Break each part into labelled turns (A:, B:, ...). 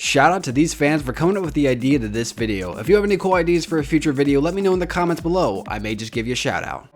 A: Shout out to these fans for coming up with the idea to this video. If you have any cool ideas for a future video, let me know in the comments below. I may just give you a shout out.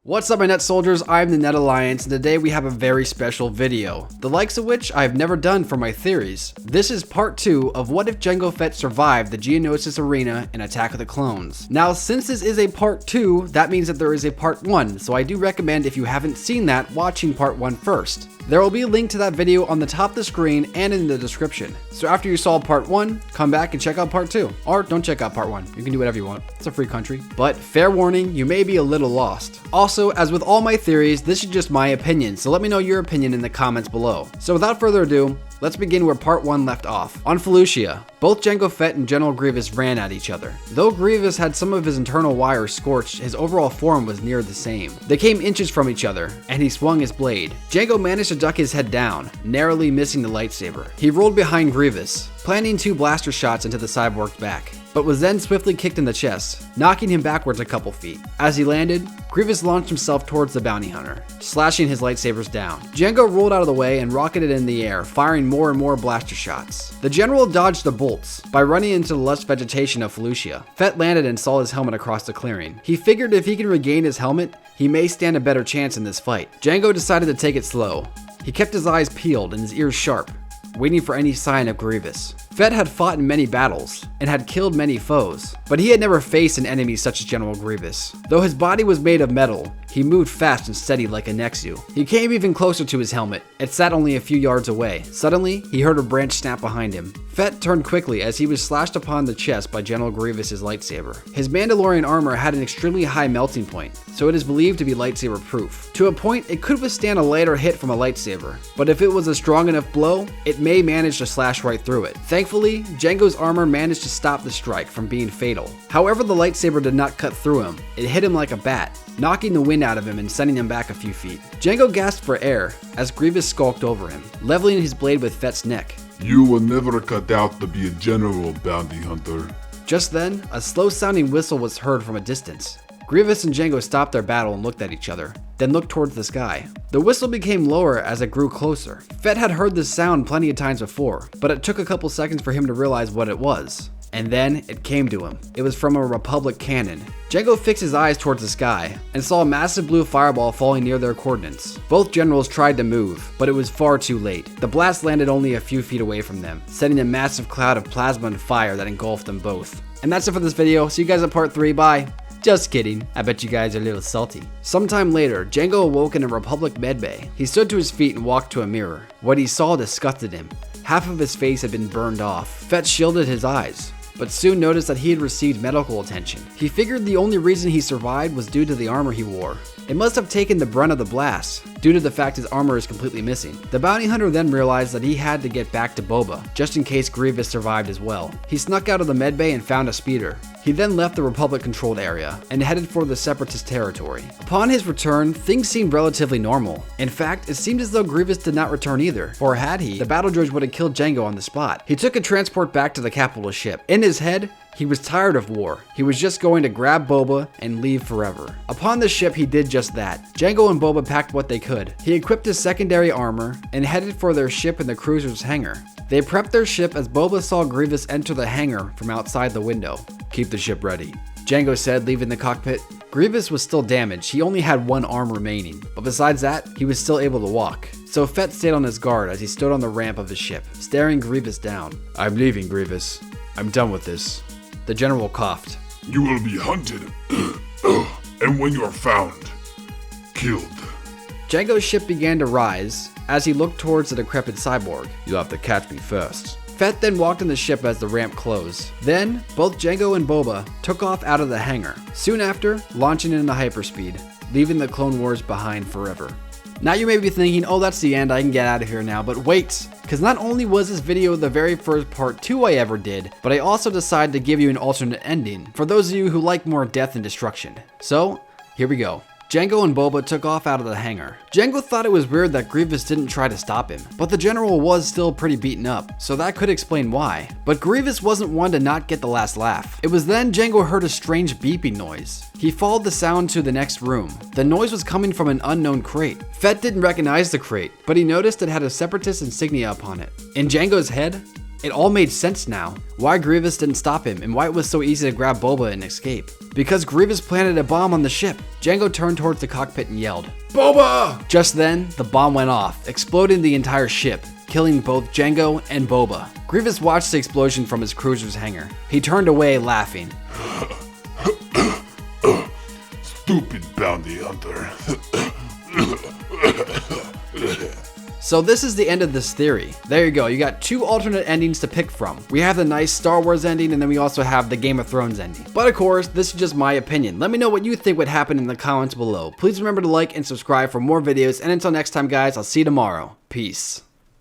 A: What's up my net soldiers, I'm the Net Alliance, and today we have a very special video, the likes of which I've never done for my theories. This is part 2 of what if Jango Fett survived the Geonosis Arena in Attack of the Clones. Now since this is a part 2, that means that there is a part 1, so I do recommend if you haven't seen that, watching part 1 first. There will be a link to that video on the top of the screen and in the description. So after you saw part 1, come back and check out part 2. Or don't check out part 1, you can do whatever you want, it's a free country. But fair warning, you may be a little lost. Also, as with all my theories, this is just my opinion, so let me know your opinion in the comments below. So without further ado, let's begin where part 1 left off. On Felucia, both Jango Fett and General Grievous ran at each other. Though Grievous had some of his internal wires scorched, his overall form was near the same. They came inches from each other, and he swung his blade. Jango managed to duck his head down, narrowly missing the lightsaber. He rolled behind Grievous, planting 2 blaster shots into the cyborg's back, but was then swiftly kicked in the chest, knocking him backwards a couple feet. As he landed, Grievous launched himself towards the bounty hunter, slashing his lightsabers down. Jango rolled out of the way and rocketed in the air, firing more and more blaster shots. The general dodged the bolts by running into the lush vegetation of Felucia. Fett landed and saw his helmet across the clearing. He figured if he can regain his helmet, he may stand a better chance in this fight. Jango decided to take it slow. He kept his eyes peeled and his ears sharp, waiting for any sign of Grievous. Fett had fought in many battles and had killed many foes, but he had never faced an enemy such as General Grievous. Though his body was made of metal, he moved fast and steady like a Nexu. He came even closer to his helmet. It sat only a few yards away. Suddenly, he heard a branch snap behind him. Fett turned quickly as he was slashed upon the chest by General Grievous's lightsaber. His Mandalorian armor had an extremely high melting point, so it is believed to be lightsaber proof. To a point, it could withstand a lighter hit from a lightsaber, but if it was a strong enough blow, it may manage to slash right through it. Thankfully, Jango's armor managed to stop the strike from being fatal. However, the lightsaber did not cut through him. It hit him like a bat, knocking the wind out of him and sending him back a few feet. Jango gasped for air as Grievous skulked over him, leveling his blade with Fett's neck.
B: You were never cut out to be a general, bounty hunter.
A: Just then, a slow-sounding whistle was heard from a distance. Grievous and Jango stopped their battle and looked at each other, then looked towards the sky. The whistle became lower as it grew closer. Fett had heard this sound plenty of times before, but it took a couple seconds for him to realize what it was. And then it came to him. It was from a Republic cannon. Jango fixed his eyes towards the sky and saw a massive blue fireball falling near their coordinates. Both generals tried to move, but it was far too late. The blast landed only a few feet away from them, setting a massive cloud of plasma and fire that engulfed them both. And that's it for this video. See you guys at part 3. Bye. Just kidding, I bet you guys are a little salty. Sometime later, Jango awoke in a Republic medbay. He stood to his feet and walked to a mirror. What he saw disgusted him. Half of his face had been burned off. Fett shielded his eyes, but soon noticed that he had received medical attention. He figured the only reason he survived was due to the armor he wore. It must have taken the brunt of the blast, due to the fact his armor is completely missing. The bounty hunter then realized that he had to get back to Boba, just in case Grievous survived as well. He snuck out of the medbay and found a speeder. He then left the Republic-controlled area and headed for the Separatist territory. Upon his return, things seemed relatively normal. In fact, it seemed as though Grievous did not return either, for had he, the battle droids would have killed Jango on the spot. He took a transport back to the capital ship. In his head, he was tired of war. He was just going to grab Boba and leave forever. Upon the ship, he did just that. Jango and Boba packed what they could. He equipped his secondary armor and headed for their ship in the cruiser's hangar. They prepped their ship as Boba saw Grievous enter the hangar from outside the window. "Keep the ship ready," Jango said, leaving the cockpit. Grievous was still damaged. He only had 1 arm remaining, but besides that, he was still able to walk. So Fett stayed on his guard as he stood on the ramp of his ship, staring Grievous down. "I'm leaving, Grievous. I'm done with this." The general coughed.
B: You will be hunted, and when you are found, killed.
A: Jango's ship began to rise as he looked towards the decrepit cyborg. "You'll have to catch me first." Fett then walked in the ship as the ramp closed. Then, both Jango and Boba took off out of the hangar, soon after launching into hyperspeed, leaving the Clone Wars behind forever. Now you may be thinking, oh, that's the end, I can get out of here now, but wait, because not only was this video the very first part 2 I ever did, but I also decided to give you an alternate ending for those of you who like more death and destruction. So, here we go. Jango and Boba took off out of the hangar. Jango thought it was weird that Grievous didn't try to stop him, but the general was still pretty beaten up, so that could explain why. But Grievous wasn't one to not get the last laugh. It was then Jango heard a strange beeping noise. He followed the sound to the next room. The noise was coming from an unknown crate. Fett didn't recognize the crate, but he noticed it had a separatist insignia upon it. In Jango's head, it all made sense now. Why Grievous didn't stop him and why it was so easy to grab Boba and escape. Because Grievous planted a bomb on the ship. Jango turned towards the cockpit and yelled, "Boba!" Just then, the bomb went off, exploding the entire ship, killing both Jango and Boba. Grievous watched the explosion from his cruiser's hangar. He turned away laughing.
B: Stupid bounty hunter.
A: So this is the end of this theory. There you go, you got two alternate endings to pick from. We have the nice Star Wars ending and then we also have the Game of Thrones ending. But of course, this is just my opinion. Let me know what you think would happen in the comments below. Please remember to like and subscribe for more videos, and until next time guys, I'll see you tomorrow. Peace.